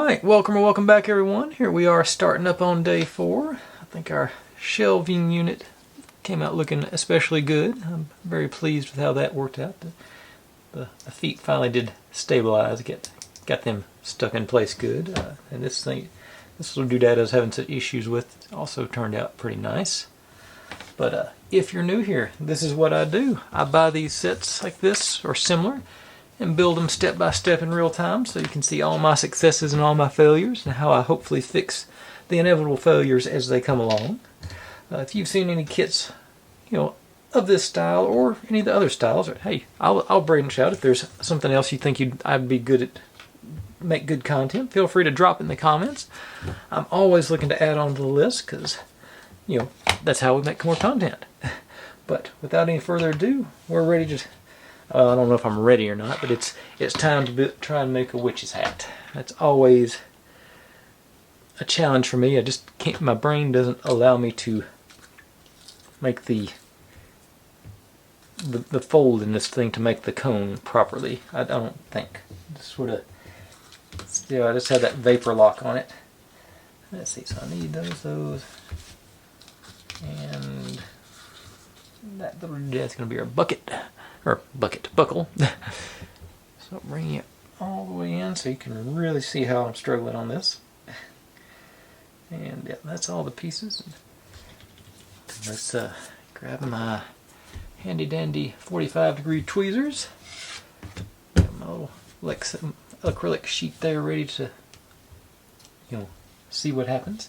Alright, welcome back everyone. Here we are starting up on day 4. I think our shelving unit came out looking especially good. I'm very pleased with how that worked out. The feet finally did stabilize, got them stuck in place good. And this little doodad I was having some issues with also turned out pretty nice. But if you're new here, this is what I do. I buy these sets like this or similar and build them step by step in real time so you can see all my successes and all my failures and how I hopefully fix the inevitable failures as they come along. If you've seen any kits, of this style or any of the other styles, hey, I'll branch out. If there's something else you think I'd be good at, make good content, feel free to drop it in the comments. I'm always looking to add on to the list because, that's how we make more content. But without any further ado, we're ready to... I don't know if I'm ready or not, but it's time to try and make a witch's hat. That's always a challenge for me. I just can't. My brain doesn't allow me to make the fold in this thing to make the cone properly. I don't think. Just sort of. I just have that vapor lock on it. Let's see. So I need those, and that little that's going to be our bucket. Or buckle. So bring it all the way in so you can really see how I'm struggling on this. And yeah, that's all the pieces. Let's grab my handy dandy 45-degree tweezers. Got my little acrylic sheet there ready to, see what happens.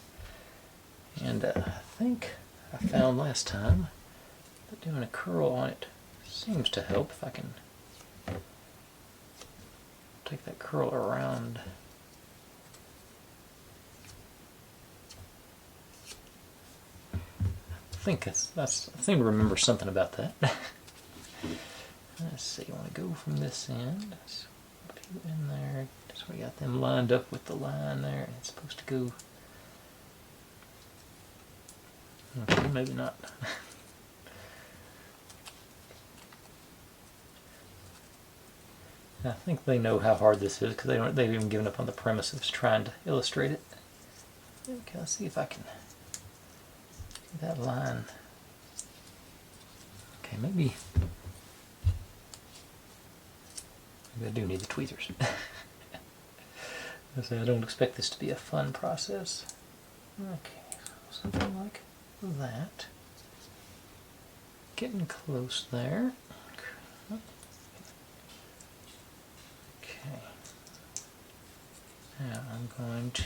And I think I found last time that doing a curl on it seems to help. If I can take that curl around. I seem to remember something about that. Let's see, I want to go from this end. So put you in there. So we got them lined up with the line there. And it's supposed to go. Okay, maybe not. I think they know how hard this is because they've even given up on the premise of trying to illustrate it. Okay, let's see if I can see that line. Okay, maybe I do need the tweezers. I don't expect this to be a fun process. Okay, so something like that. Getting close there. Now I'm going to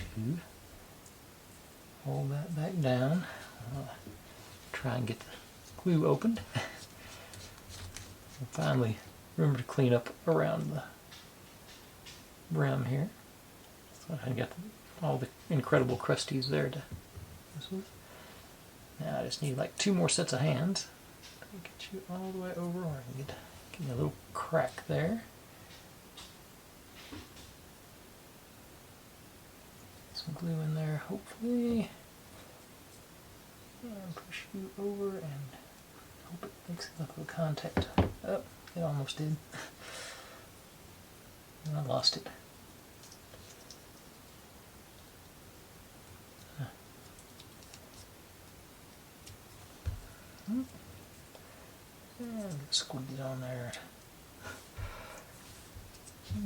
hold that back down. I'll try and get the glue opened. And finally, remember to clean up around the brim here. So I got all the incredible crusties there to mess with. Now I just need like 2 more sets of hands. I'll get you all the way over, or I can get me a little crack there. Some glue in there, hopefully, and push you over and hope it makes enough of a contact. Oh, it almost did. And I lost it. And squeeze it on there.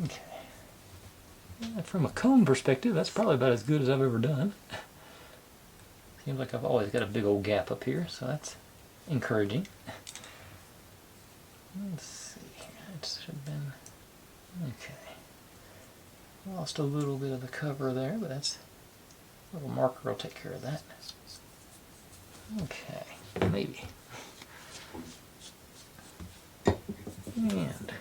Okay. From a cone perspective, that's probably about as good as I've ever done. Seems like I've always got a big old gap up here, so that's encouraging. Let's see here, it should have been... Okay. Lost a little bit of the cover there, but that's... A little marker will take care of that. Okay, maybe. And...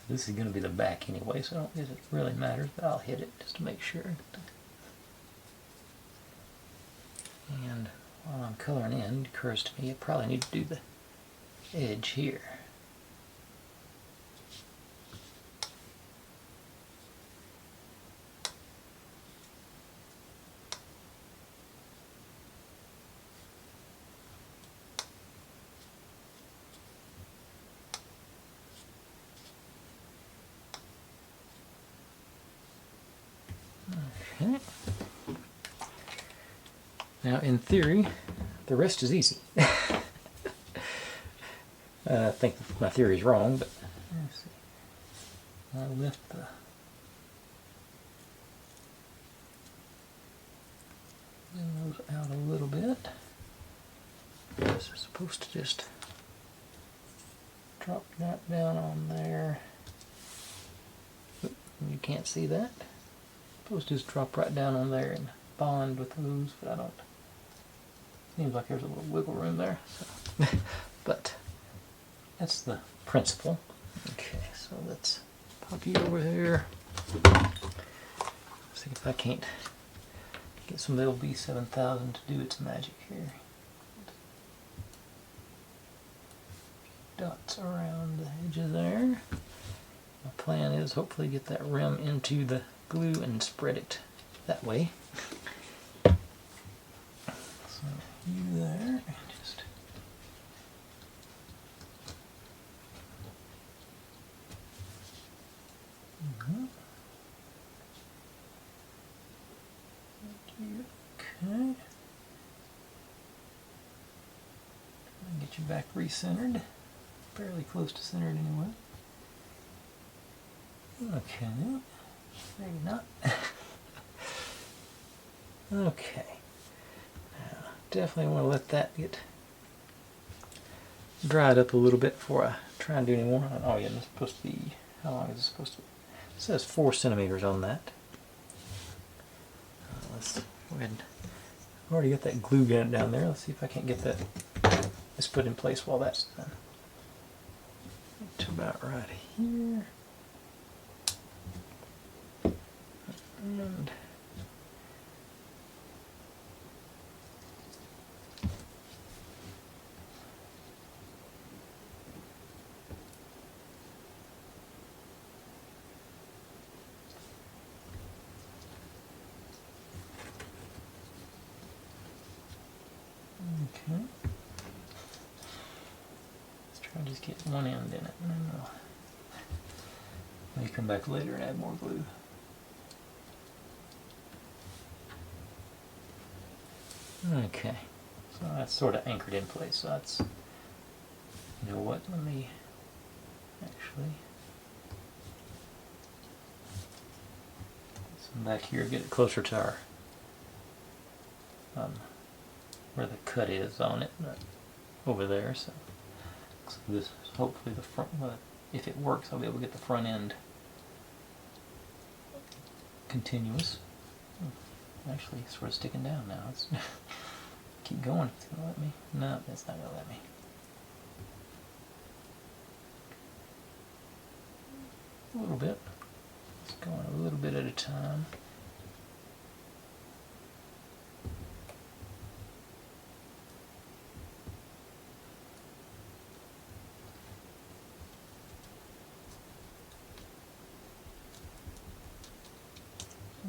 This is going to be the back anyway, so I don't guess it really matters, but I'll hit it just to make sure. And while I'm coloring in, it occurs to me I probably need to do the edge here. Okay. Now, in theory, the rest is easy. I think my theory is wrong, but let's see. I'll lift the nose out a little bit. This is supposed to just drop that down on there. Oop, you can't see that. Supposed to just drop right down on there and bond with those, but I don't. Seems like there's a little wiggle room there. So. But that's the principle. Okay, so let's pop you over here. See if I can't get some LB 7000 to do its magic here. Dots around the edges there. My plan is hopefully get that rim into the glue and spread it that way. So you there, and just okay. Get you back re-centered. Fairly close to centered anyway. Okay, maybe not. Okay, now definitely want to let that get dried up a little bit before I try and do any more. Oh yeah, it's supposed to be, how long is it supposed to be? It says 4 centimeters on that. Let's go ahead and, I've already got that glue gun down there. Let's see if I can't get that this put in place while that's done. To about right here. And okay. Let's try to just get one end in it, and then we'll maybe come back later and add more glue. Okay, so that's sort of anchored in place. So that's, you know what? Let me actually get some back here, get it closer to our where the cut is on it, over there. So this is hopefully the front. If it works, I'll be able to get the front end continuous. Actually, sort of sticking down now. Let's keep going. It's gonna let me. No, it's not gonna let me. A little bit. It's going a little bit at a time.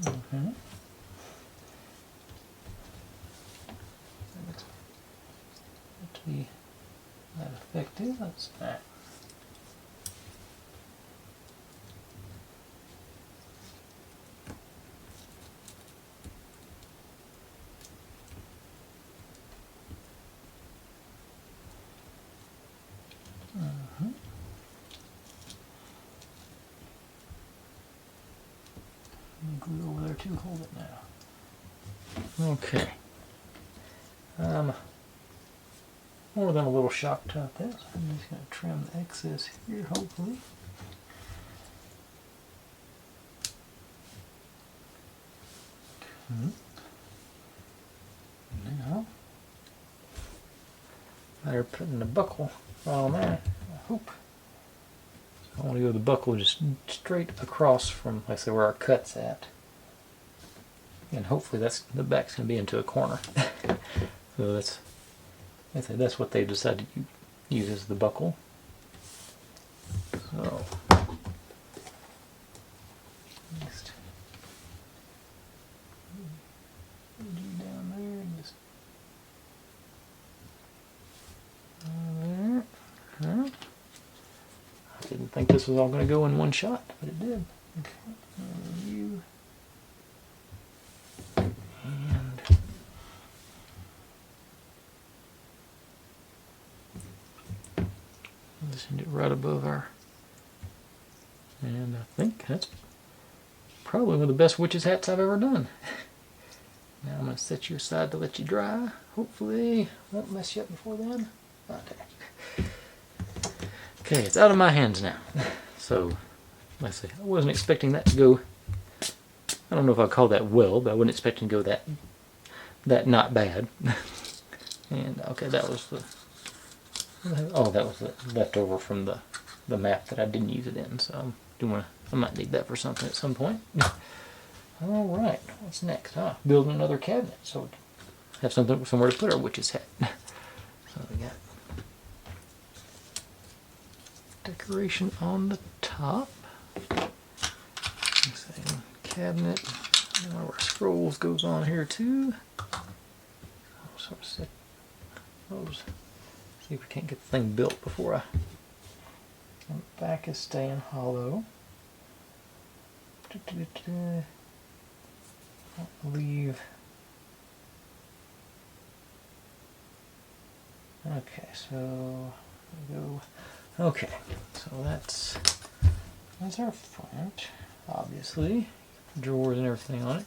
Mm-hmm. To be that effective, that's that. Glue over there too, hold it now. Okay. More than a little shocked about this. I'm just going to trim the excess here, hopefully. Now, better putting the buckle right on there. I hope. I want to go the buckle just straight across from, like I say, where our cut's at. And hopefully that's, the back's going to be into a corner. So that's, I say that's what they decided to use as the buckle. So, next, down there and just there. I didn't think this was all going to go in one shot, but it did. Okay. You. positioned it right above our, and I think that's probably one of the best witch's hats I've ever done. Now I'm going to set you aside to let you dry. Hopefully won't mess you up before then. Okay, it's out of my hands now. So, like I say, I wasn't expecting that to go, I don't know if I'd call that well, but I wasn't expecting to go that not bad. And okay, that was the, oh, that was the leftover from the map that I didn't use it in, so I might need that for something at some point. Alright, what's next? Building another cabinet so we can have somewhere to put our witch's hat. So we got decoration on the top. Cabinet. One of our scrolls goes on here too. I'll sort of set those. See if we can't get the thing built before the back is staying hollow. I'll leave. Okay, so we go. Okay, so that's our front, obviously. Drawers and everything on it.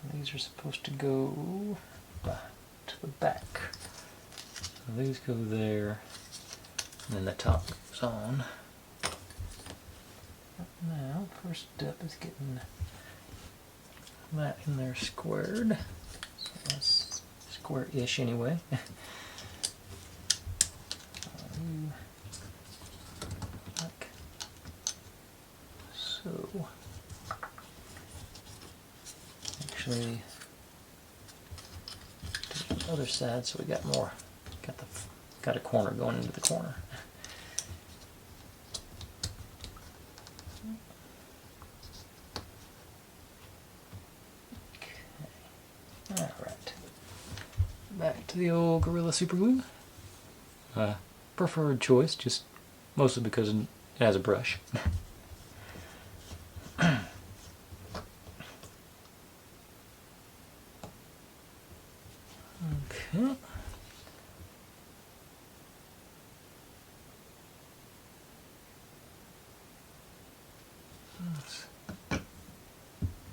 And these are supposed to go to the back. So these go there, and then the top goes on. Now, first step is getting that in there squared. So that's square-ish anyway. Like so. Actually, to the other side, so we got more. Got a corner going into the corner. Okay. All right. Back to the old Gorilla Super Glue. Preferred choice, just mostly because it has a brush. Okay.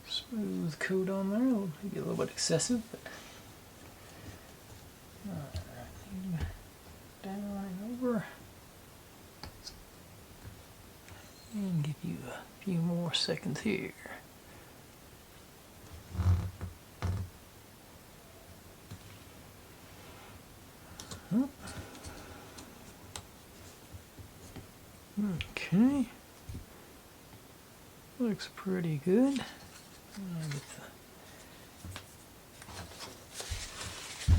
Smooth coat on there, maybe a little bit excessive, but alright, down and over, and give you a few more seconds here. Okay, looks pretty good.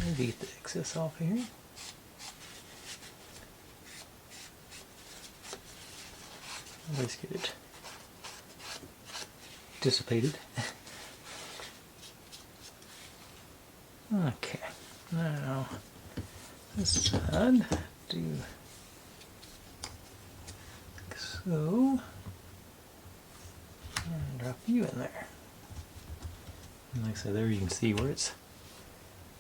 Maybe get the excess off here. At least get it dissipated. Okay, now this side, do like so, and drop you in there. And like I said, there you can see where it's,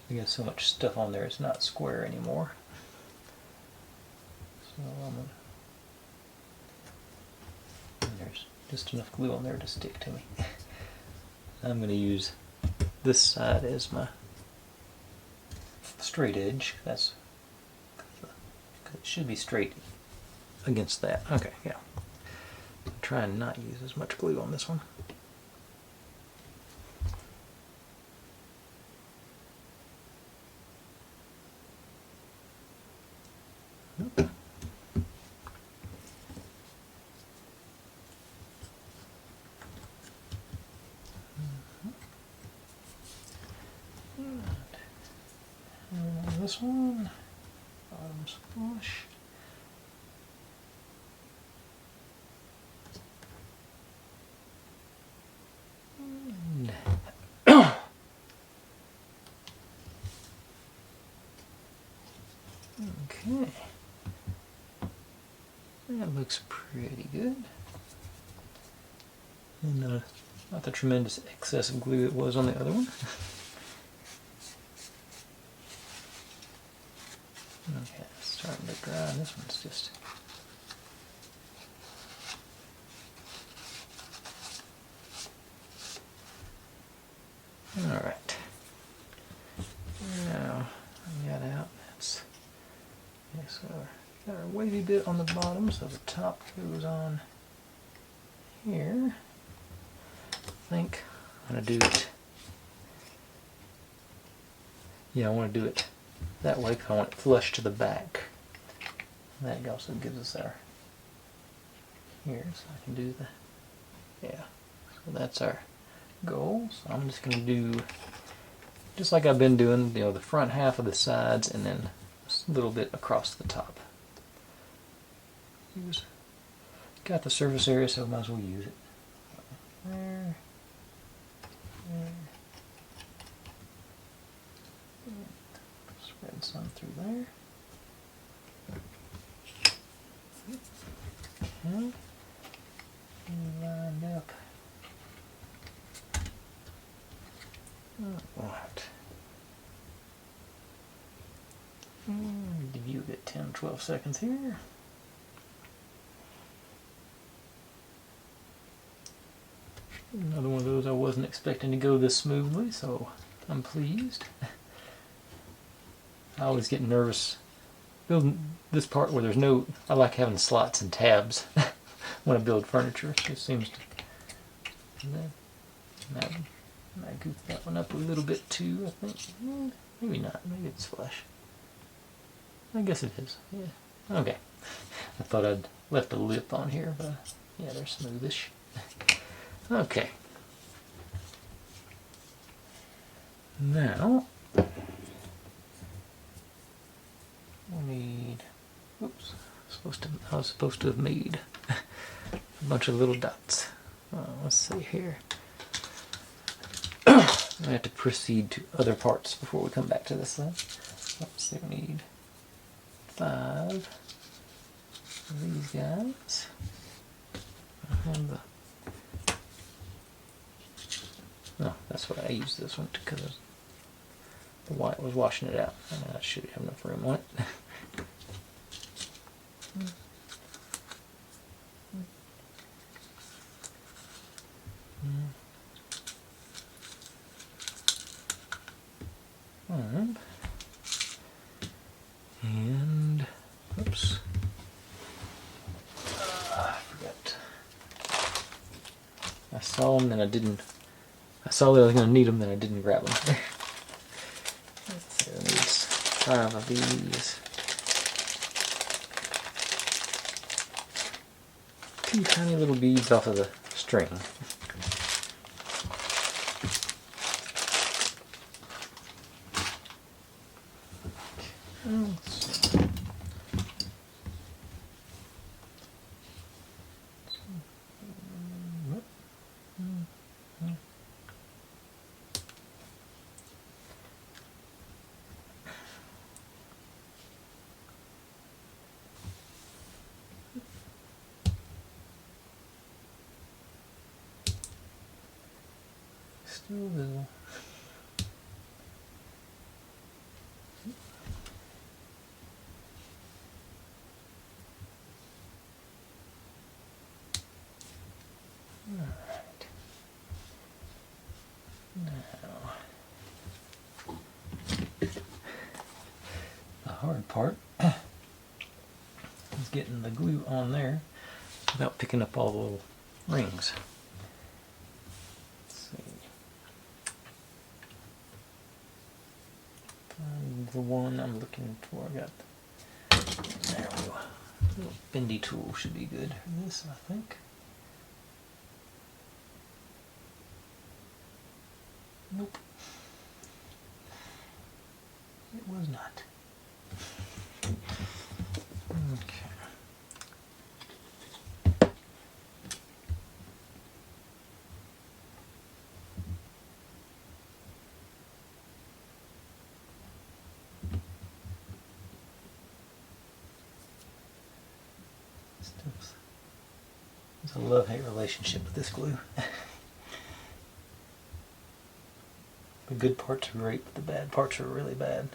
we got so much stuff on there it's not square anymore. So there's just enough glue on there to stick to me. I'm going to use this side as my straight edge. That's, it should be straight against that. Okay, yeah. I'll try and not use as much glue on this one. Okay. And this one, bottom's flush. And okay. That looks pretty good. And not the tremendous excess of glue it was on the other one. Okay, it's starting to dry. This one's just Alright. Now, bring that out. That's, okay, so got our wavy bit on the bottom, so the top goes on here. I think I'm going to do it. Yeah, I want to do it that way because I want it flush to the back. That also gives us our here, so I can do the, yeah. So that's our goal. So I'm just going to do, just like I've been doing, you know, the front half of the sides and then a little bit across the top. Got the surface area, so I might as well use it. There. There. Spread some through there. Okay. Lined up. Alright. Give you a bit 10-12 seconds here. Another one of those I wasn't expecting to go this smoothly, so I'm pleased. I always get nervous building this part where there's no, I like having slots and tabs when I build furniture. It just seems to, I goofed that one up a little bit too, I think. Maybe not, maybe it's flush. I guess it is, yeah. Okay. I thought I'd left a lip on here, but yeah, they're smoothish. Okay. Now, we need, oops, I was supposed to have made a bunch of little dots. Let's see here. I have to proceed to other parts before we come back to this thing. Let's see, we need 5 of these guys. And no, that's what I used this one because the white was washing it out. I should have enough room on it. Alright. And, oops. I forgot. I saw them and I didn't. I saw that I was going to need them, then I didn't grab them. Let's see, I need 5 of these. 2 tiny little beads off of the string. Still will. Alright. Now, the hard part is getting the glue on there without picking up all the little rings. The one I'm looking for, I got, there we go, a little bendy tool should be good for this, I think. Nope, it was not. Okay. It's a love-hate relationship with this glue. The good parts are great, but the bad parts are really bad.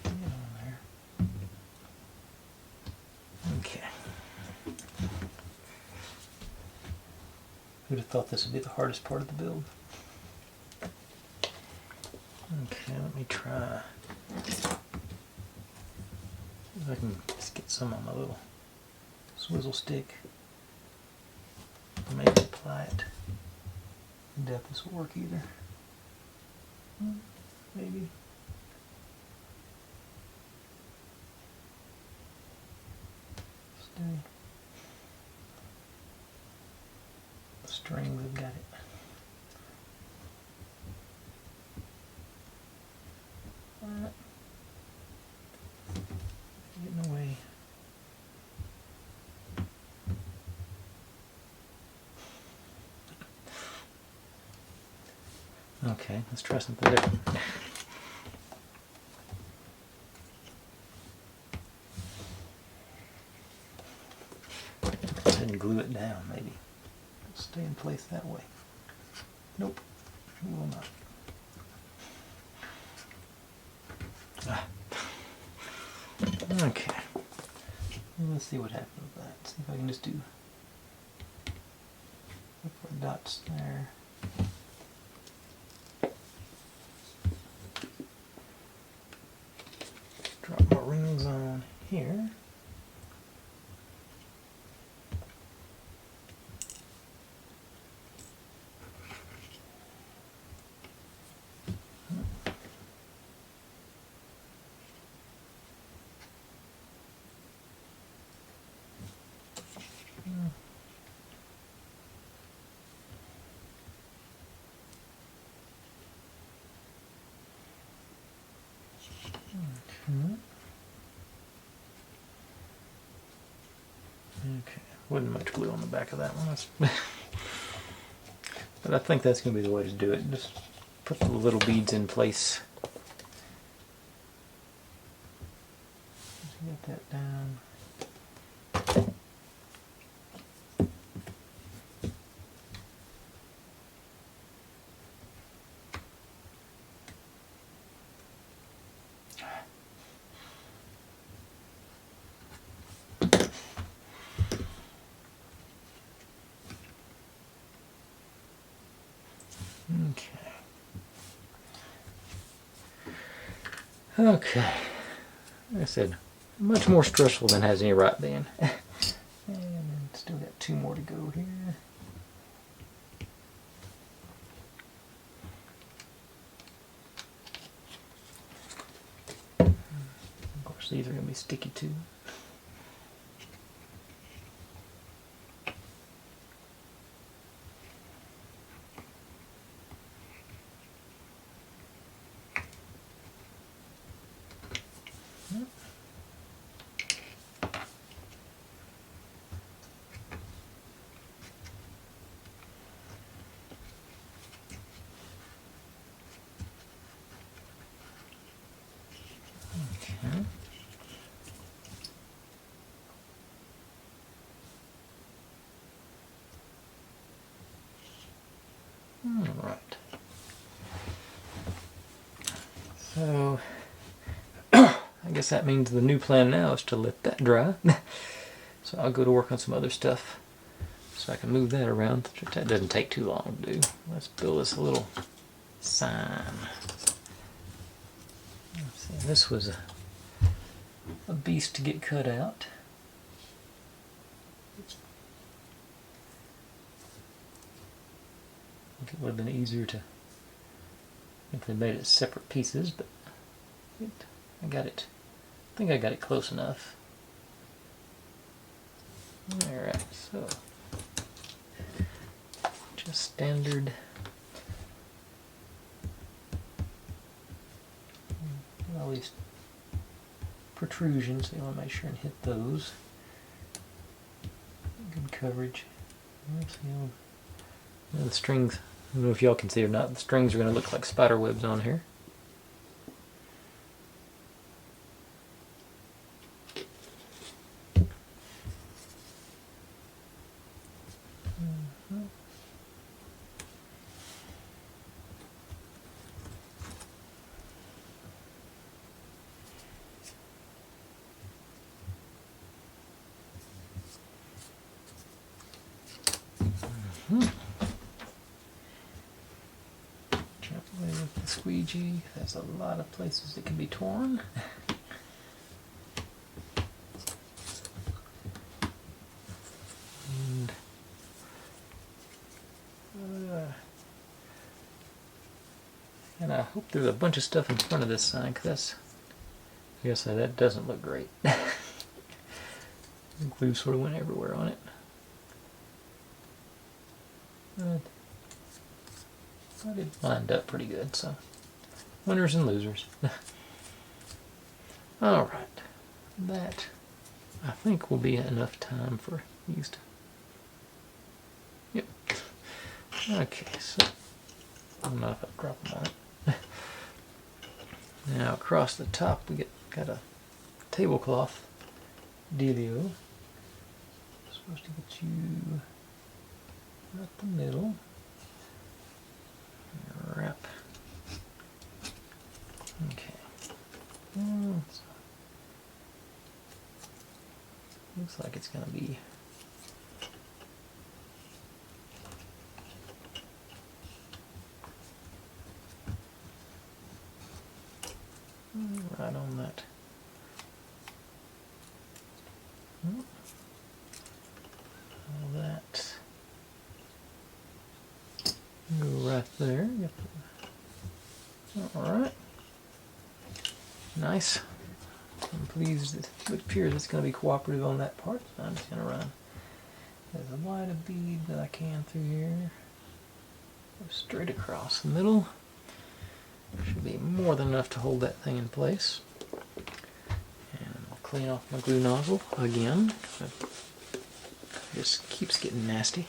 Get on there. Okay. Who'd have thought this would be the hardest part of the build? Okay, let me try. See if I can just get some on my little swizzle stick. Maybe apply it. I doubt this will work either. Maybe. Stay. The strings have got it. Getting away. Okay, let's try something different. Go ahead and glue it down, maybe. It'll stay in place that way. Nope, it will not. Okay, let's see what happens with that. See if I can just do dots there. Drop my rings on here. Okay, wasn't much glue on the back of that one. But I think that's going to be the way to do it. Just put the little beads in place. Just get that down. Okay, like I said, much more stressful than has any right been. And then still got two more to go here. Of course, these are going to be sticky too. Alright. So, I guess that means the new plan now is to let that dry. So I'll go to work on some other stuff so I can move that around. That doesn't take too long to do. Let's build this little sign. Let's see, this was a beast to get cut out. I think it would have been easier to if they made it separate pieces, but I got it. I think I got it close enough. Alright, so just standard all these protrusions, so you want to make sure and hit those. Good coverage. The strings, I don't know if y'all can see or not, the strings are going to look like spider webs on here. squeegee. There's a lot of places that can be torn. And I hope there's a bunch of stuff in front of this sign, because that's, I guess that doesn't look great. The glue sort of went everywhere on it. But it lined up pretty good, so winners and losers. Alright, that I think will be enough time for these to... Yep. Okay, so I don't know if I drop them on it. Now across the top we got a tablecloth dealio. Supposed to get you right the middle. Wrap. Okay. Looks like it's gonna be right on that. All that go right there. Alright. Nice. I'm pleased that it appears it's going to be cooperative on that part. So I'm just going to run as wide a bead that I can through here. Go straight across the middle. Should be more than enough to hold that thing in place. And I'll clean off my glue nozzle again. It just keeps getting nasty.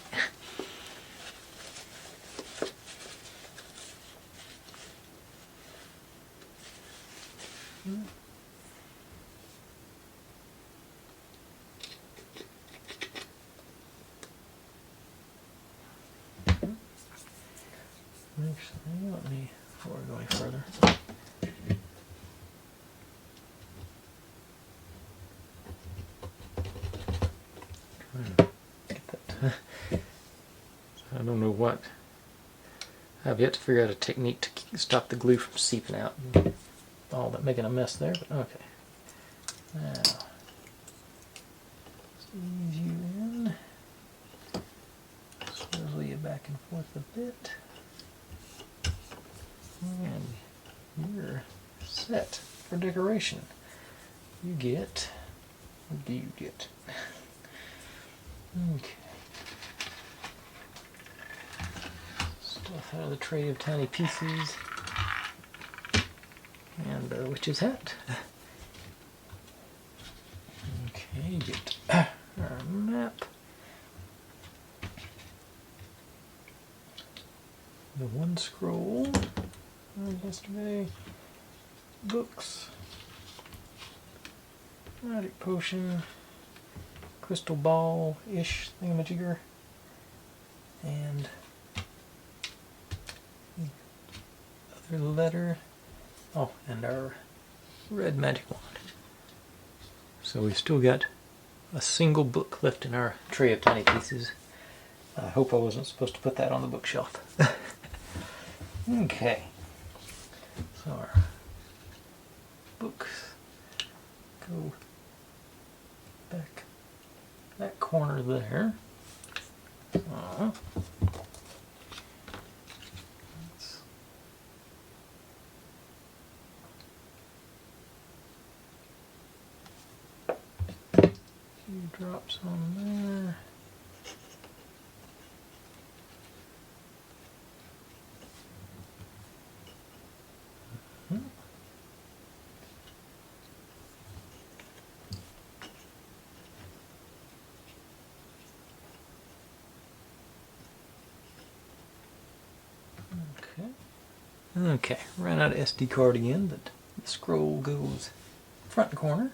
Actually, let me, before we go any further, get that. I don't know what. I've yet to figure out a technique to stop the glue from seeping out and all that, making a mess there, but okay. Now, squeeze you in, swivel you back and forth a bit. And you're set for decoration. What do you get? Okay. Stuff out of the tray of tiny pieces. And a witch's hat. Okay, get our map. The one scroll. Yesterday, books, magic potion, crystal ball-ish thingamajigger, and the other letter. Oh, and our red magic wand. So we've still got a single book left in our tray of tiny pieces. I hope I wasn't supposed to put that on the bookshelf. Okay. So our books go back that corner there. Few drops on there. Okay, ran out of SD card again, but the scroll goes front corner.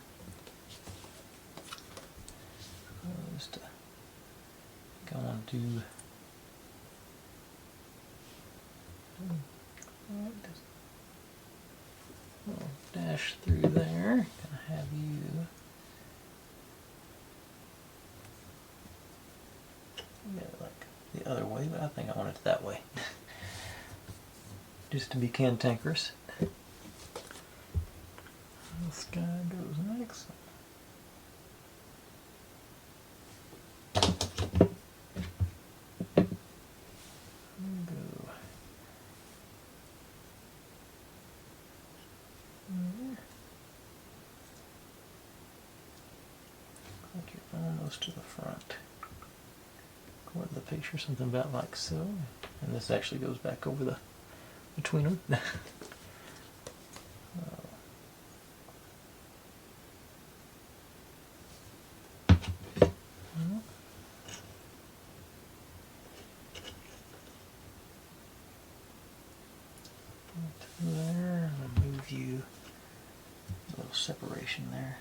Just go on to dash through there. Gonna have you get it like the other way, but I think I want it that way. just to be cantankerous. This guy goes next. Like you're almost to the front. Go to the picture, something about like so. And this actually goes back over the between them. There, I'm gonna move you a little separation there.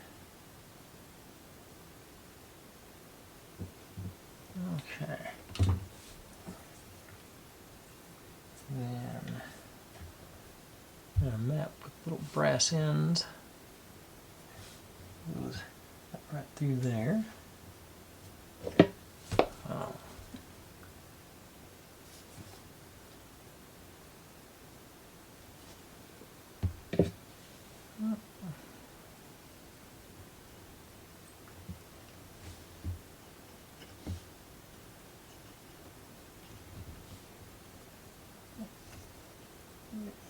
Okay. Then a map with little brass ends. Goes right through there. Oh.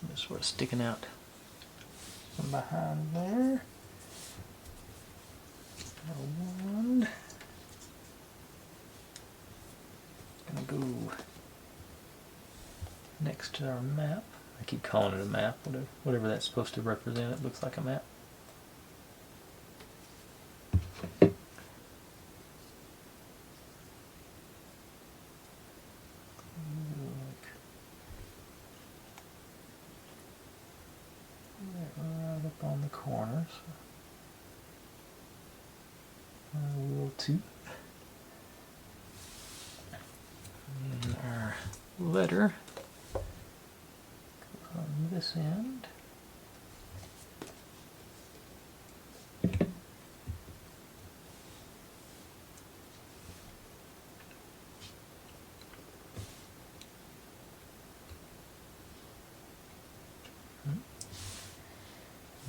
Just sort of sticking out from behind there. A wand. Gonna go next to our map. I keep calling it a map, whatever that's supposed to represent. It looks like a map. Right up on the corner. So I will too. And our letter goes on this end.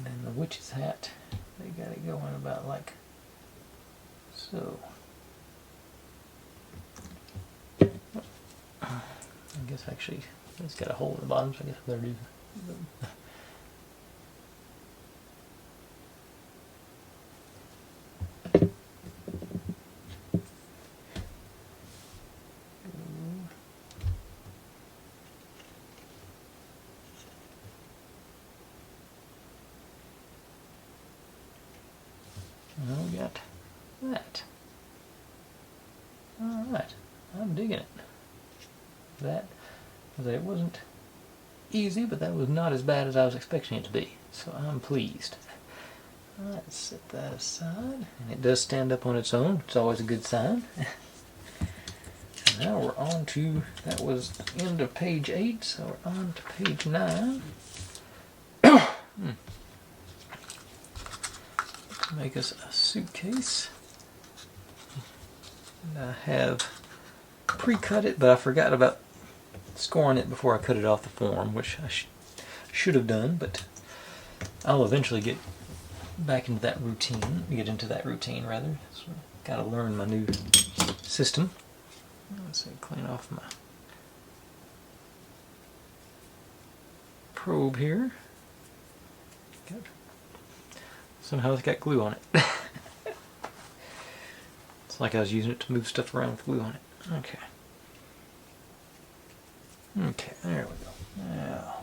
And then the witch's hat, they got it going about like so. I guess actually it's got a hole in the bottom, so I guess I better do Well, we got that. Alright, I'm digging it. That, it wasn't easy, but that was not as bad as I was expecting it to be. So I'm pleased. Alright, set that aside. And it does stand up on its own. It's always a good sign. Now we're on to, that was the end of page 8, so we're on to page 9. Make us a suitcase. And I have pre-cut it, but I forgot about scoring it before I cut it off the form, which I should have done, but I'll eventually get back into that routine. So got to learn my new system. Let's see, clean off my probe here. Good. Somehow it's got glue on it. It's like I was using it to move stuff around with glue on it. Okay. Okay, there we go. Now.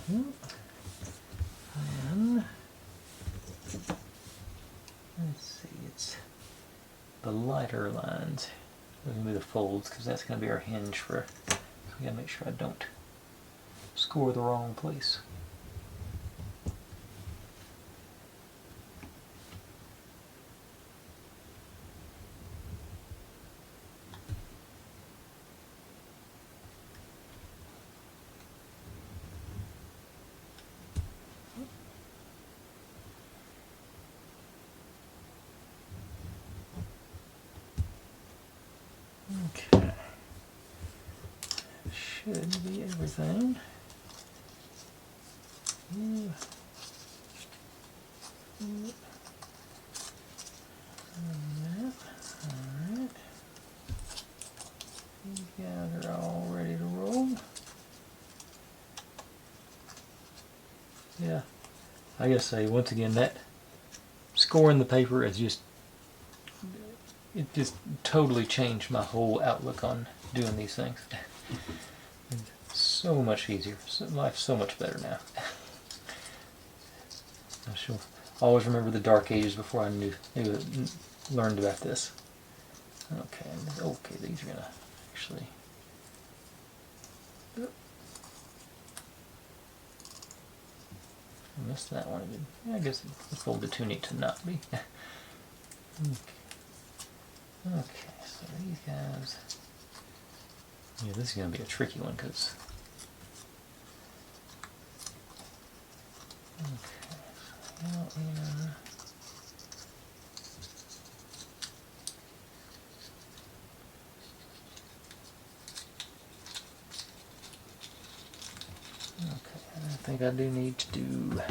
And let's see, it's the lighter lines. Those are going to be the folds because that's going to be our hinge for. So we got to make sure I don't score the wrong place. Okay, should be everything. And that. Alright. These guys are all ready to roll. Yeah, I gotta say, once again, that scoring the paper is just, it just totally changed my whole outlook on doing these things. It's so much easier. Life's so much better now. I shall always remember the dark ages before I learned about this. Okay, these are gonna actually. I missed that one. I guess it's folded too neat to not be. Okay, so these guys. Yeah, this is going to be a tricky one because. Okay, so now in. Okay, I think I do need to do.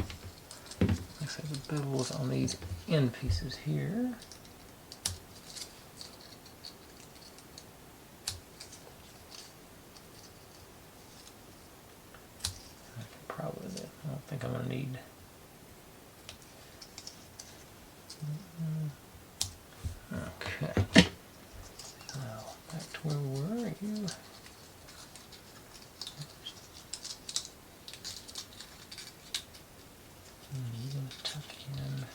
Looks like the bevels on these end pieces here. I don't think I'm going to need. Okay. Now back to where we were. You. You're going to tuck in.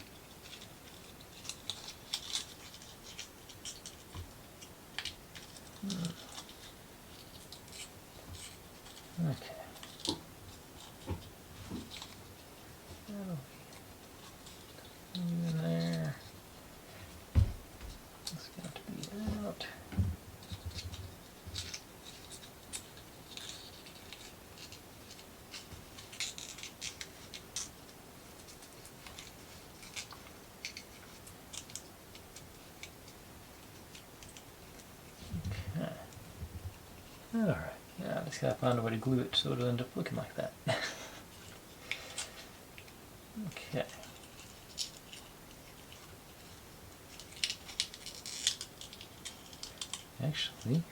Okay. In there. It's got to be out. Okay. Alright. Yeah, I just gotta find a way to glue it so it'll end up looking like that. Okay. Actually,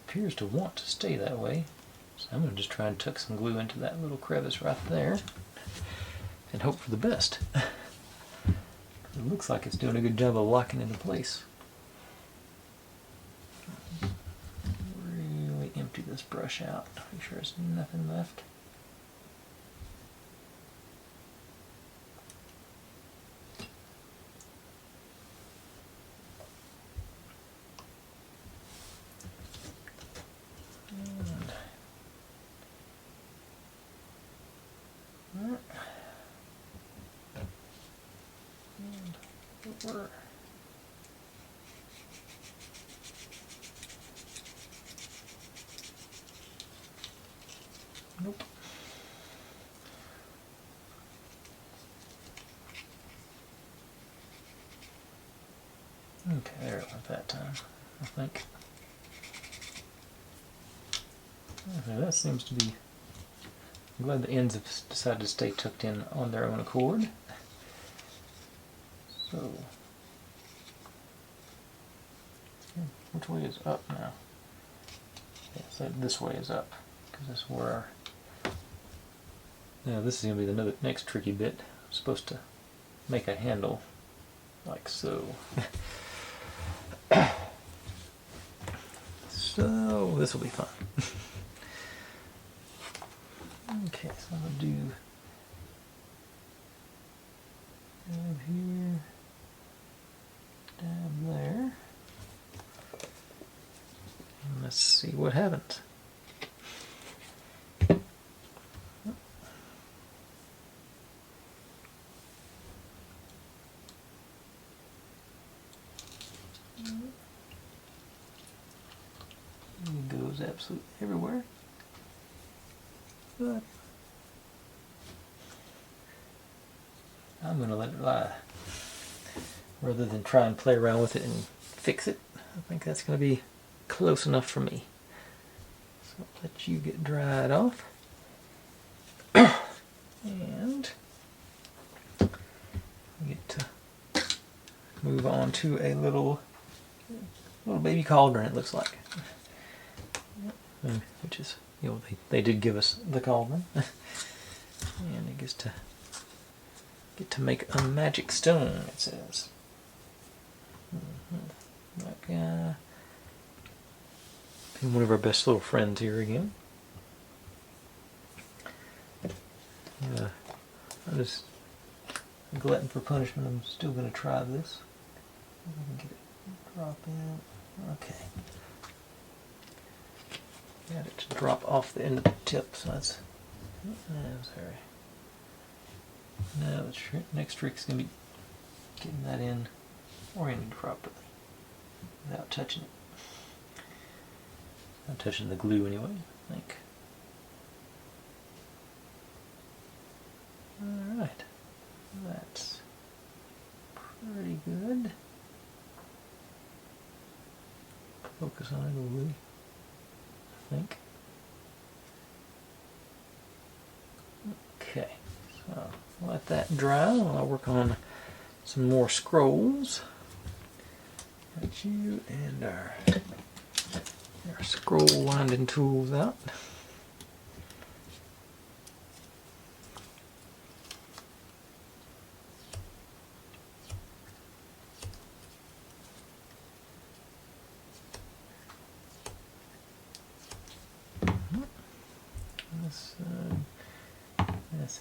appears to want to stay that way. So I'm going to just try and tuck some glue into that little crevice right there and hope for the best. It looks like it's doing a good job of locking into place. Really empty this brush out. Make sure there's nothing left. Nope. Okay, there it went that time, I think. Okay, that seems to be. I'm glad the ends have decided to stay tucked in on their own accord. So, which way is up now? Yeah, so this way is up, because this is where our. Now this is going to be the next tricky bit. I'm supposed to make a handle like so. So this will be fun. Okay, so I'm going to do dab here, dab there. And let's see what happens. It goes absolutely everywhere. But I'm going to let it lie rather than try and play around with it and fix it. I think that's going to be close enough for me. So I'll let you get dried off. And we get to move on to a little baby cauldron, it looks like. Which is, you know, they did give us the cauldron. And it gets to make a magic stone, it says. Like, one of our best little friends here again. I'm just a glutton for punishment. I'm still going to try this. If I can get it drop in. Okay. Got it to drop off the end of the tip, so that's sorry. Now the next trick is going to be getting that in oriented properly without touching it. Not touching the glue anyway, I think. Alright, that's pretty good. Focus on it a little bit, I think. Okay, so let that dry while I work on some more scrolls. Got you and our scroll winding tools out.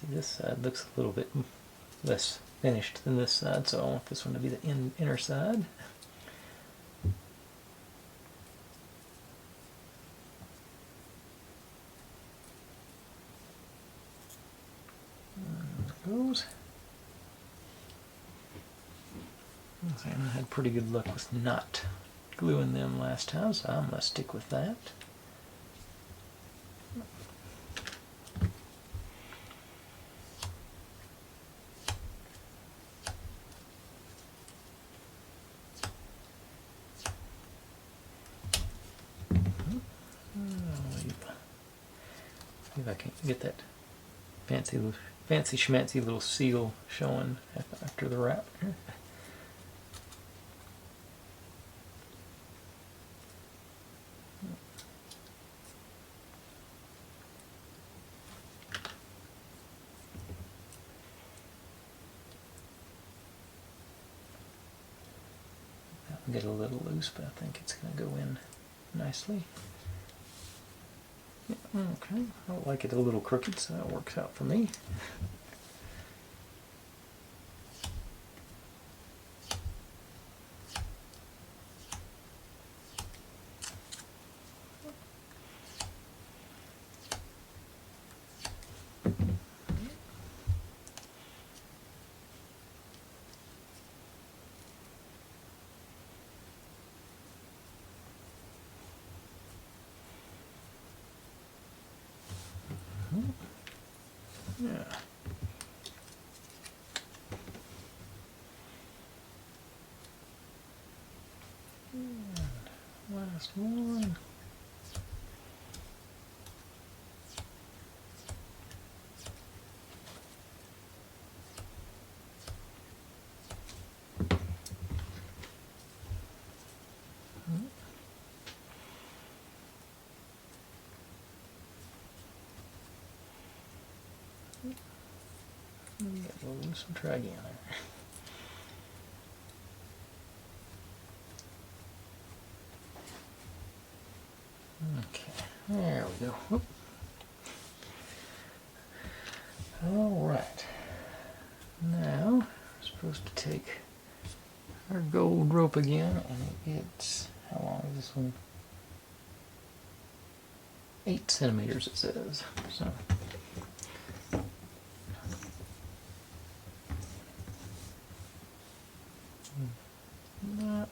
This side looks a little bit less finished than this side, so I want this one to be the inner side. There it goes. I had pretty good luck with not gluing them last time, so I'm going to stick with that. See if I can get that fancy schmancy little seal showing after the wrap. That'll get a little loose, but I think it's going to go in nicely. Yeah, okay, I like it a little crooked, so that works out for me. Yeah. And last one. Get a little loose and try again there. Okay, there we go. Whoop. Alright, now we're supposed to take our gold rope again, and it's, how long is this one? 8 centimeters it says. So that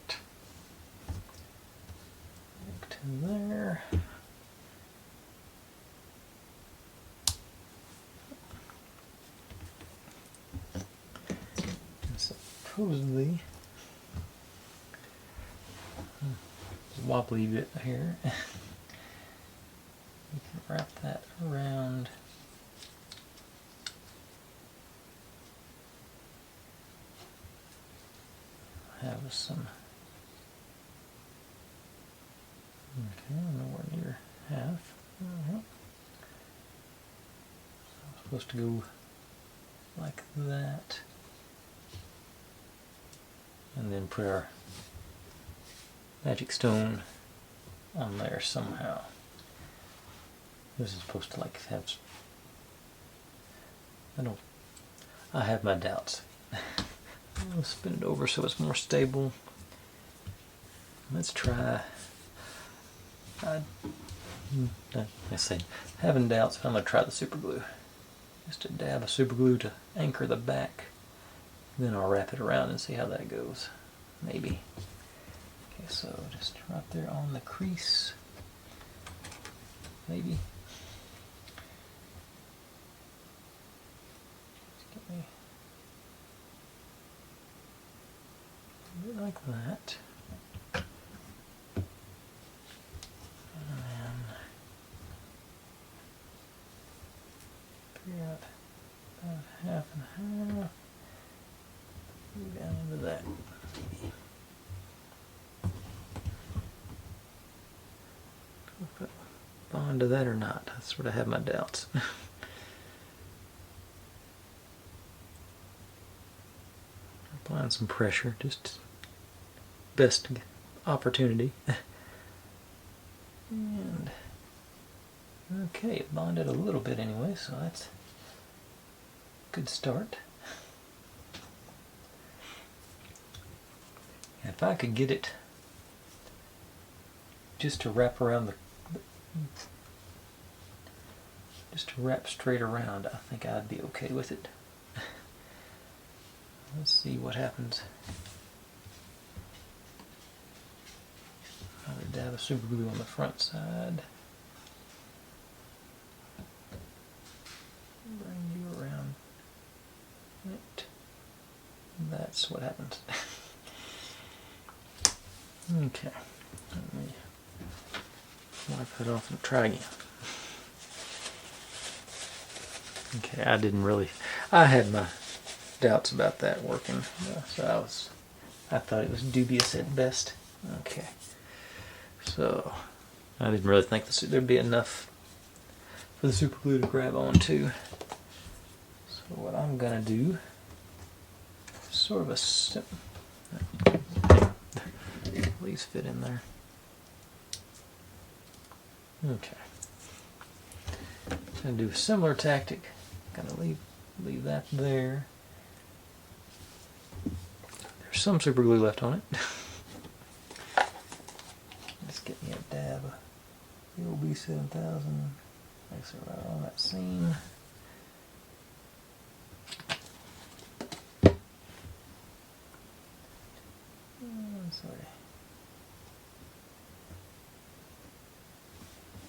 back to there. Supposedly, wobbly bit here. You can wrap that around have some, okay, nowhere near half. I'm supposed to go like that. And then put our magic stone on there somehow. This is supposed to like have, I have my doubts. I'll spin it over so it's more stable. Let's try, I say, having doubts, but I'm going to try the super glue. Just a dab of super glue to anchor the back. Then I'll wrap it around and see how that goes. Maybe. Okay, so just right there on the crease. Maybe. Just get me a bit like that. And then figure out about half and half. Down into that. Bond to that or not? That's what I have my doubts. Applying some pressure, just best opportunity. And okay, it bonded a little bit anyway, so that's a good start. If I could get it just to wrap around just to wrap straight around, I think I'd be okay with it. Let's see what happens. Another dab of super glue on the front side. Bring you around. Right. That's what happens. Okay, let me wipe it off and try again. Okay, I had my doubts about that working, so I thought it was dubious at best. Okay, so I didn't really think there'd be enough for the super glue to grab onto. So what I'm gonna do is sort of please fit in there. Okay. Gonna do a similar tactic. Gonna leave that there. There's some super glue left on it. Just get me a dab of the OB 7000. Place it right on that seam. Sorry.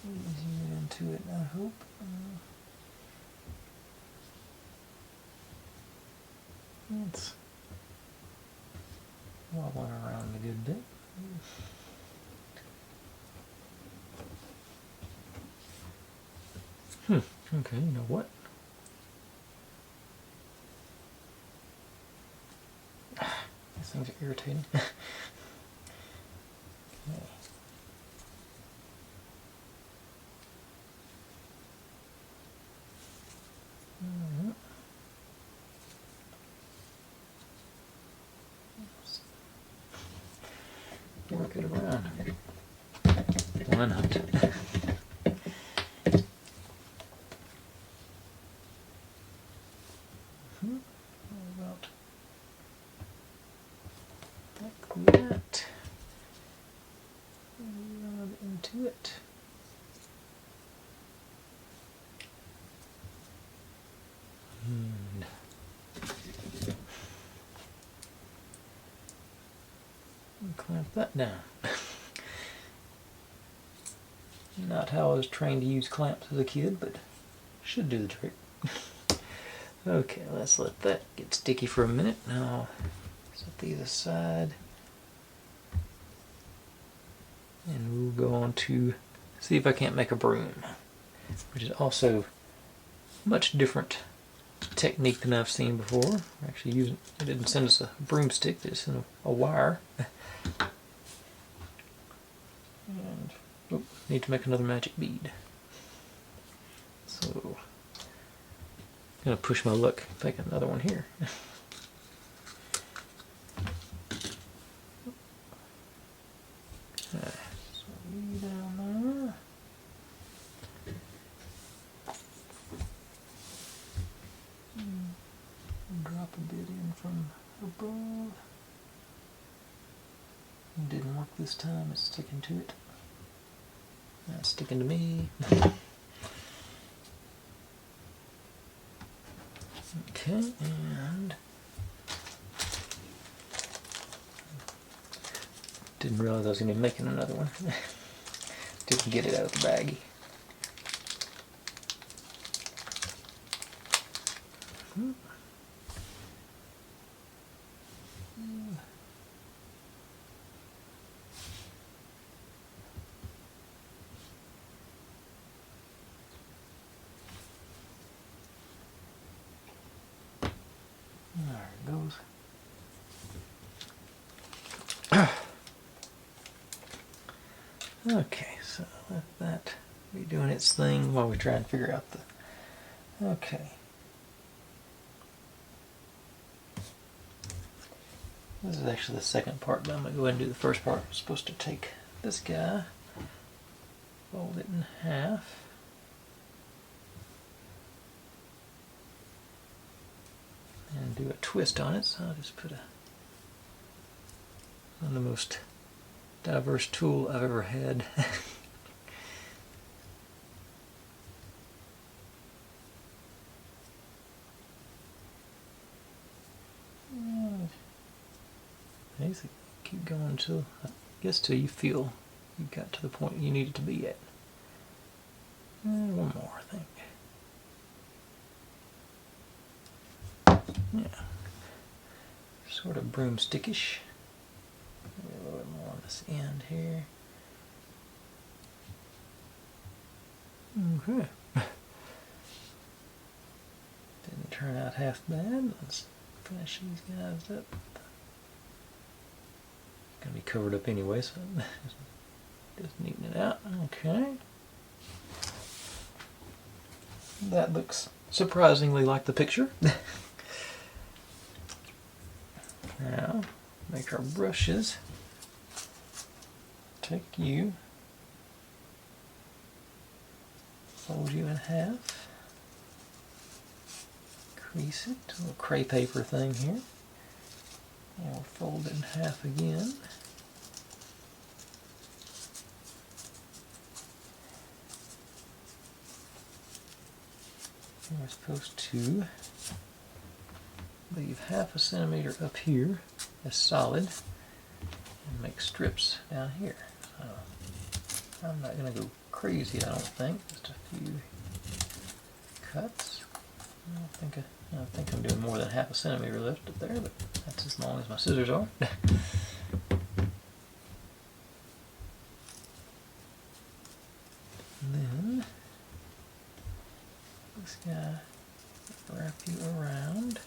Easing it into it, I hope. It's wobbling around a good bit. Okay, you know what? These things are irritating. Okay. Work it around. Why not? that down. Not how I was trained to use clamps as a kid, but should do the trick. Okay, let's let that get sticky for a minute. Now set these aside. And we'll go on to see if I can't make a broom, which is also much different technique than I've seen before. We're actually using, they didn't send us a broomstick, they sent a wire. And oh, need to make another magic bead. So I'm gonna push my luck, make another one here. Okay, so you down there. Drop a bit in from above. It didn't work this time, it's sticking to it. Not sticking to me. Okay, and didn't realize I was going to be making another one. Didn't get it out of the baggie. There it goes. Okay, so let that be doing its thing while we try and figure out the... Okay. This is actually the second part, but I'm going to go ahead and do the first part. I'm supposed to take this guy, fold it in half. And do a twist on it, so I'll just put one of the most diverse tool I've ever had. Basically, keep going until, I guess, till you feel you got to the point you need it to be at. And one more, I think. Yeah, sort of broomstickish. Maybe a little bit more on this end here. Okay. Didn't turn out half bad. Let's finish these guys up. It's gonna be covered up anyway, so just neaten it out. Okay. That looks surprisingly like the picture. Now, make our brushes. Take you, fold you in half, crease it, a little cray paper thing here, and we'll fold it in half again. And we're supposed to leave 1/2 centimeter up here as solid and make strips down here. So I'm not going to go crazy, I don't think. Just a few cuts. I don't think I'm doing more than 1/2 centimeter left up there, but that's as long as my scissors are. And then this guy, wrap you around.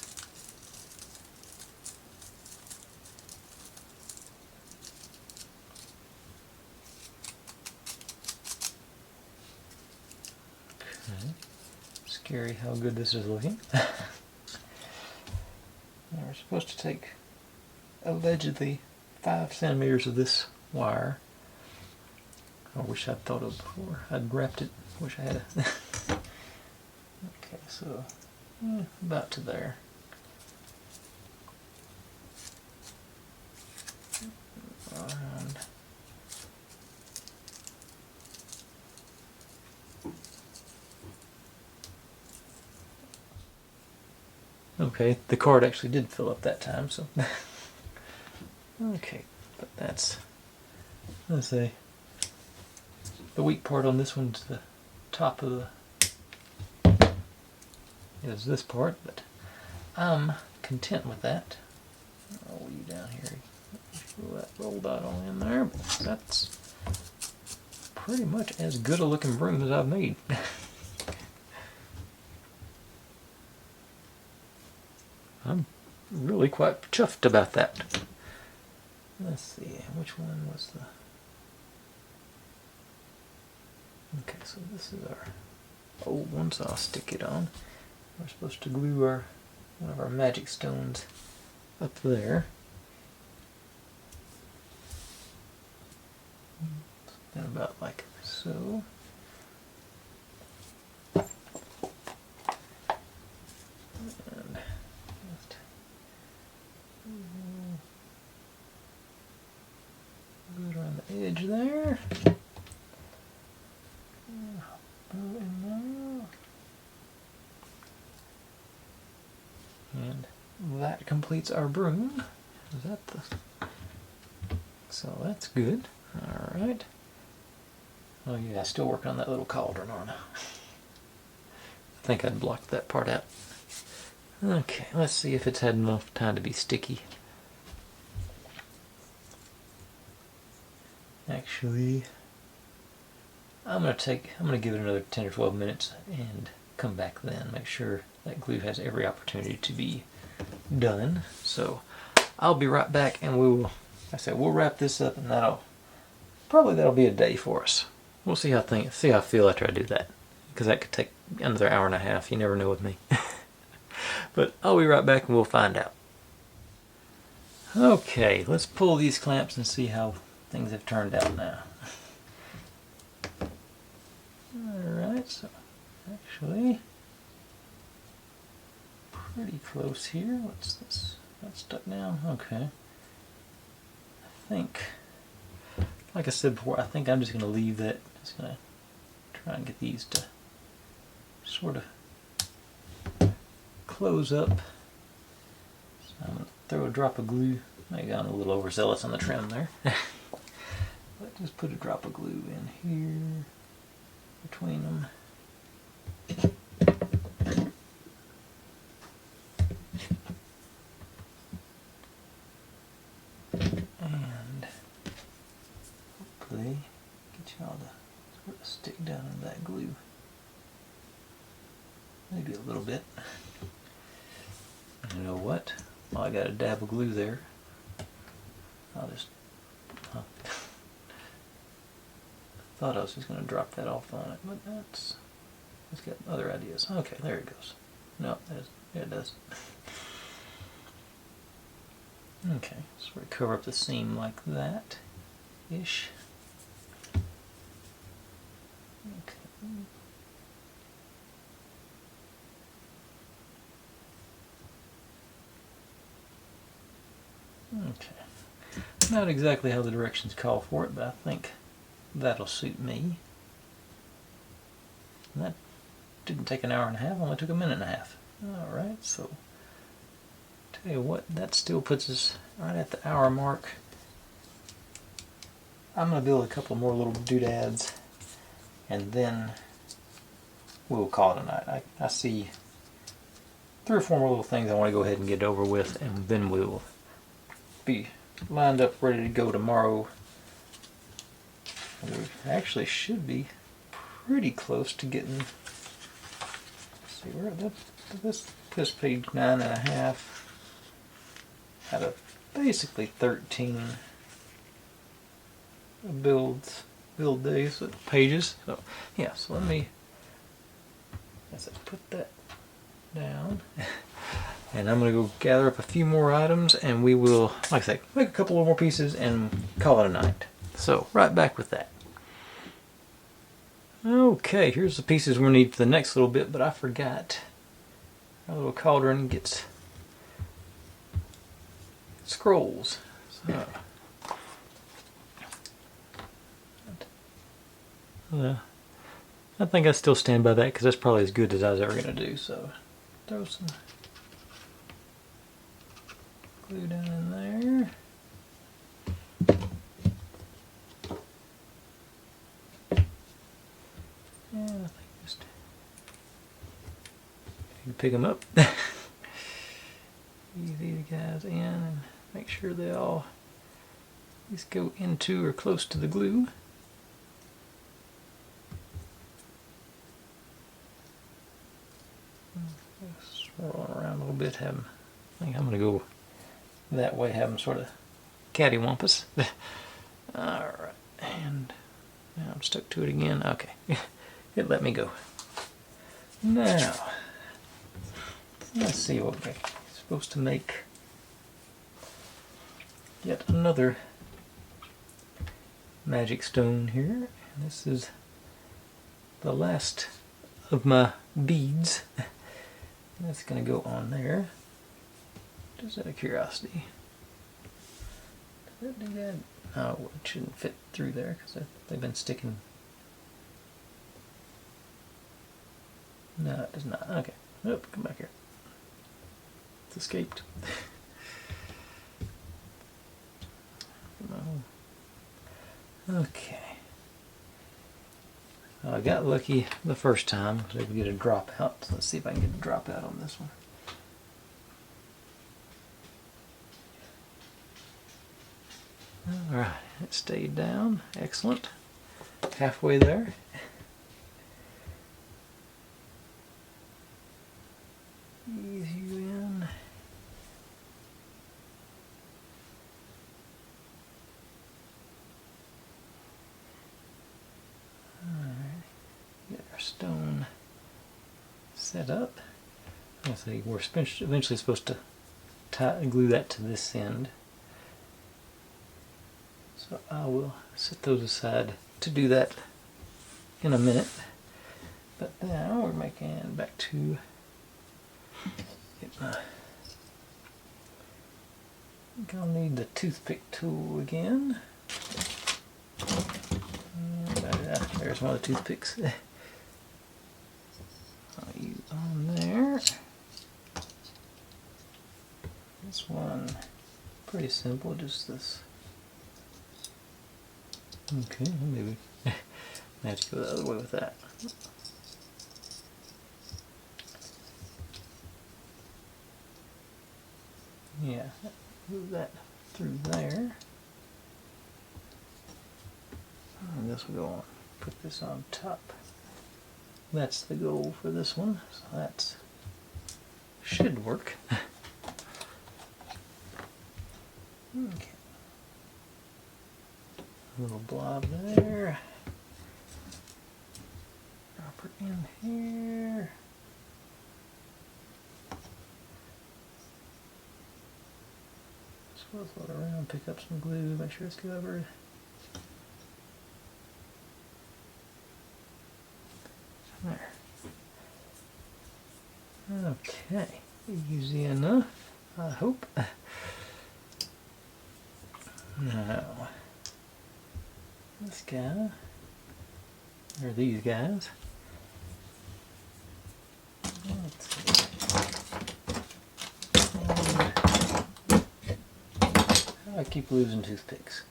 Okay. Scary how good this is looking. Now we're supposed to take allegedly 5 centimeters of this wire. I wish I'd thought of before. I'd wrapped it. Wish I had a. Okay, so about to there. Around. Okay, the card actually did fill up that time, so. Okay, but that's let's see. The weak part on this one's the top of the is this part, but I'm content with that. I'll roll you down here. Roll that roll dot on in there, but that's pretty much as good a looking broom as I've made. I'm really quite chuffed about that. Let's see, which one was the... Okay, so this is our old one, so I'll stick it on. We're supposed to glue one of our magic stones up there. And about like so. And just glue it around the edge there. And that completes our broom. Is that the... So that's good. Alright. Oh yeah, still working on that little cauldron, aren't I? I think I'd blocked that part out. Okay, let's see if it's had enough time to be sticky. Actually, I'm gonna give it another 10 or 12 minutes and come back then, make sure that glue has every opportunity to be done. So I'll be right back, and we'll wrap this up, and that'll be a day for us. We'll see how I feel after I do that, because that could take another hour and a half. You never know with me. But I'll be right back and we'll find out. Okay, let's pull these clamps and see how things have turned out now. Alright, so actually pretty close here. What's this? That's stuck down? Okay. I think, like I said before, I think I'm just going to leave that. Just going to try and get these to sort of close up. So I'm going to throw a drop of glue. I got a little overzealous on the trim there. But just put a drop of glue in here between them. And hopefully get y'all to sort of stick down in that glue. Maybe a little bit. You know what? Well, I got a dab of glue there. I'll just... thought I was just going to drop that off on it, but it's got other ideas. Okay, there it goes. No, yeah, it does. Okay, so we cover up the seam like that, ish. Okay. Okay. Not exactly how the directions call for it, but I think that'll suit me. And that didn't take an hour and a half, only took a minute and a half. Alright, so tell you what, that still puts us right at the hour mark. I'm going to build a couple more little doodads, and then we'll call it a night. I see 3 or 4 more little things I want to go ahead and get over with, and then we'll be lined up ready to go tomorrow. We actually should be pretty close to getting, let's see, where this page 9.5 out of basically 13 build days, pages. So yeah, so let me put that down. And I'm going to go gather up a few more items, and we will, like I say, make a couple of more pieces and call it a night. So, right back with that. Okay, here's the pieces we'll need for the next little bit, but I forgot. Our little cauldron gets scrolls. So, I think I still stand by that, because that's probably as good as I was ever going to do. So, throw some glue down in there. You pick them up. Ease these guys in and make sure they all at least go into or close to the glue. Swirl around a little bit. I think I'm going to go that way. Have them sort of cattywampus. All right, and now I'm stuck to it again. Okay, it let me go. Now, let's see what we're supposed to make. Yet another magic stone here. And this is the last of my beads. That's going to go on there. Just out of curiosity. Does that do that? No, it shouldn't fit through there because they've been sticking. No, it does not. Okay. Nope, come back here. It's escaped. Okay. I got lucky the first time because I could get a dropout. So let's see if I can get a dropout on this one. Alright, it stayed down. Excellent. Halfway there. Ease you in. Get our stone set up. I'll say we're eventually supposed to glue that to this end. So I will set those aside to do that in a minute. But now we're making back to get my. I think I'll need the toothpick tool again. There's one of the toothpicks. I'll use on there. This one, pretty simple, just this. Okay, maybe I have to go the other way with that. Yeah, move that through there. And this will go on. Put this on top. That's the goal for this one. So that should work. Okay. A little blob there. Drop her in here. Swirl it around, pick up some glue, make sure it's covered. There. Okay, easy enough, I hope. Now, this guy, or these guys. Let's see. I keep losing toothpicks.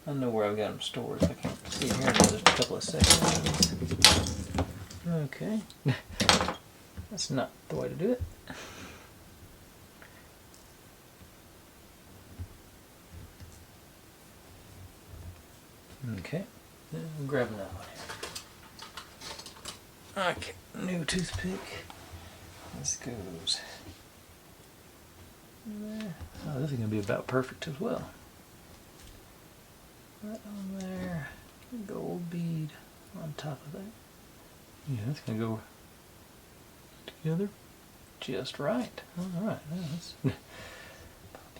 I know where I've got them stored. I can't see here in just a couple of seconds. Okay. That's not the way to do it. Okay. Then we'll grab another one. Okay. New toothpick. This goes there. Oh, this is going to be about perfect as well. Right on there, gold bead on top of that. Yeah, that's gonna go together just right. All right, now let's pop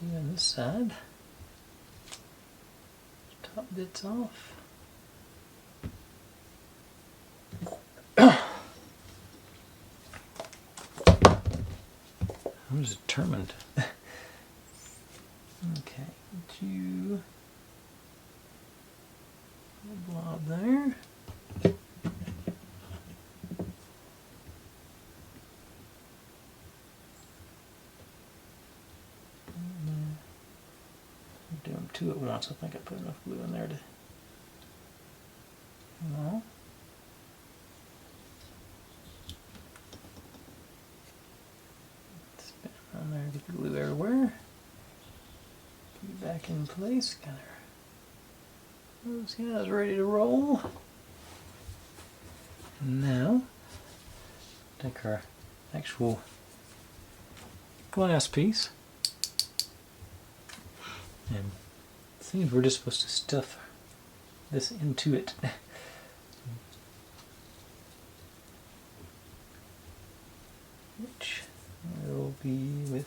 you on this side. Top bits off. I'm just determined. Okay, you. Blob there. Do them two at once. I think I put enough glue in there to. No. back in place. Got those guys ready to roll. And now, take our actual glass piece, and it seems we're just supposed to stuff this into it. Which will be with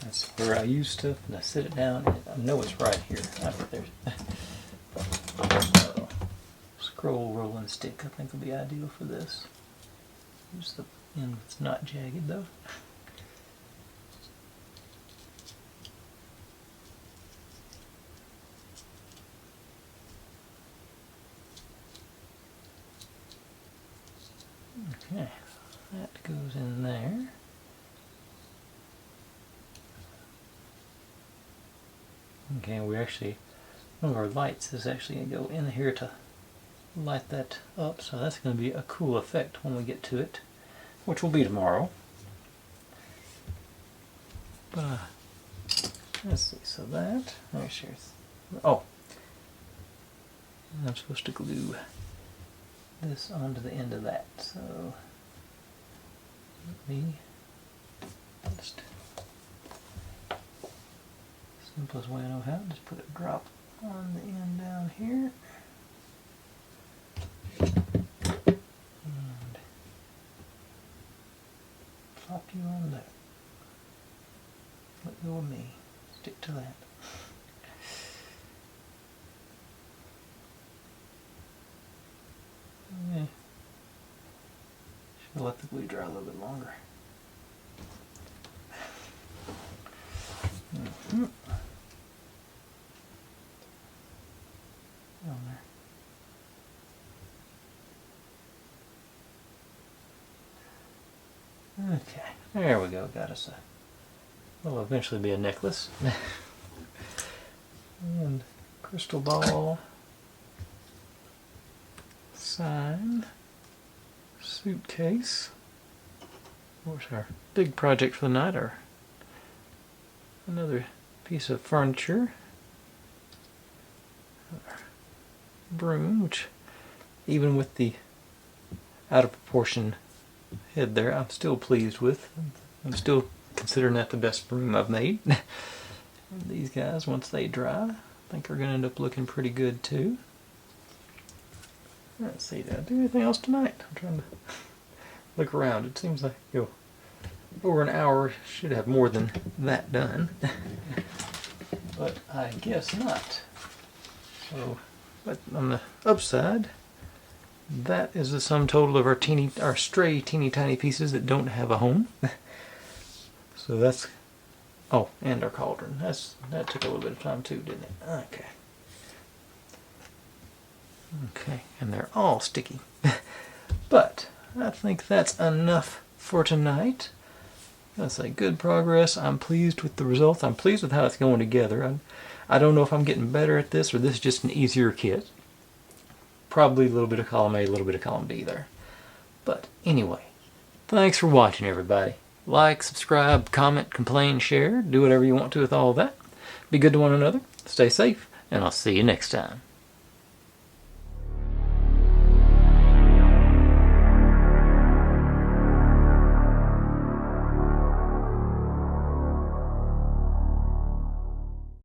that's where I use stuff and I set it down and I know it's right here. Scroll rolling stick I think will be ideal for this. Use the end that's not jagged though. Okay, that goes in there. Okay, one of our lights is actually going to go in here to light that up, so that's going to be a cool effect when we get to it, which will be tomorrow. But let's see, so that, oh, I'm supposed to glue this onto the end of that, so let me just, simplest way I know how, just put a drop on the end down here and plop you on that. Let go of me, stick to that. Yeah. Should let the glue dry a little bit longer. Down there. Okay, there we go. Got us a. Will eventually be a necklace. And crystal ball. Sign, suitcase, of course our big project for the night, another piece of furniture, our broom, which even with the out of proportion head there, I'm still pleased with. I'm still considering that the best broom I've made. These guys, once they dry, I think are going to end up looking pretty good too. Let's see, did I do anything else tonight? I'm trying to look around. It seems like over an hour should have more than that done. But I guess not. So, but on the upside, that is the sum total of our stray teeny tiny pieces that don't have a home. So that's, oh, and our cauldron. That took a little bit of time too, didn't it? Okay. Okay, and they're all sticky. But I think that's enough for tonight. That's a good progress. I'm pleased with the results. I'm pleased with how it's going together. I don't know if I'm getting better at this or this is just an easier kit. Probably a little bit of column A, a little bit of column B there. But anyway, thanks for watching everybody. Like, subscribe, comment, complain, share. Do whatever you want to with all of that. Be good to one another. Stay safe, and I'll see you next time.